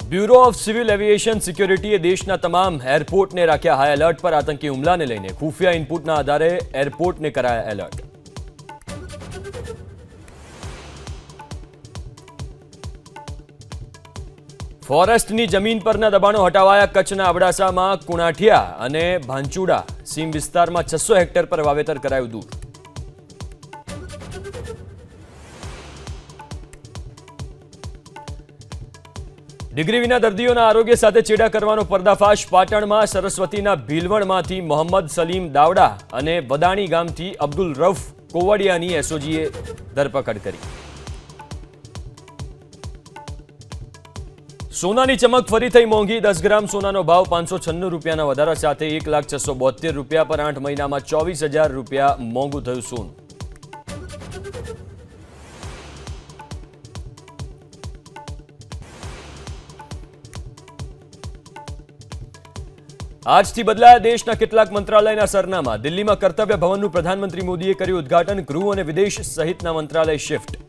Bureau of civil aviation સિક્યોરિટીએ દેશના તમામ એરપોર્ટને રાખ્યા હાઈ એલર્ટ પર। આતંકી હુમલાને લઈને ખુફિયા ઇનપુટના આધારે એરપોર્ટને કરાયા એલર્ટ। ફોરેસ્ટની જમીન પરના દબાણો હટાવાયા। કચ્છના અબડાસામાં કુણાઠિયા અને ભાંચુડા સીમ વિસ્તારમાં 600 હેક્ટર પર વાવેતર કરાયું દૂર। ડિગ્રી વિના દર્દીઓના આરોગ્ય સાથે ચેડા કરવાનો પર્દાફાશ। પાટણમાં સરસ્વતીના ભીલવણમાંથી મોહમ્મદ સલીમ દાવડા અને વદાણી ગામથી અબ્દુલ રફ કોવડિયાની એસઓજીએ ધરપકડ કરી। સોનાની ચમક ફરી થઈ મોંઘી। 10 ગ્રામ સોનાનો ભાવ 596 રૂપિયાના વધારા સાથે 1,672 રૂપિયા પર 8 મહિનામાં 24,000 રૂપિયા મોંઘું થયું સોનું। આજથી બદલાયા દેશના કેટલાક મંત્રાલયના સરનામા। દિલ્હીમાં કર્તવ્ય ભવનનું પ્રધાનમંત્રી મોદીએ કર્યું ઉદ્ઘાટન। ગૃહ અને વિદેશ સહિતના મંત્રાલય શિફ્ટ।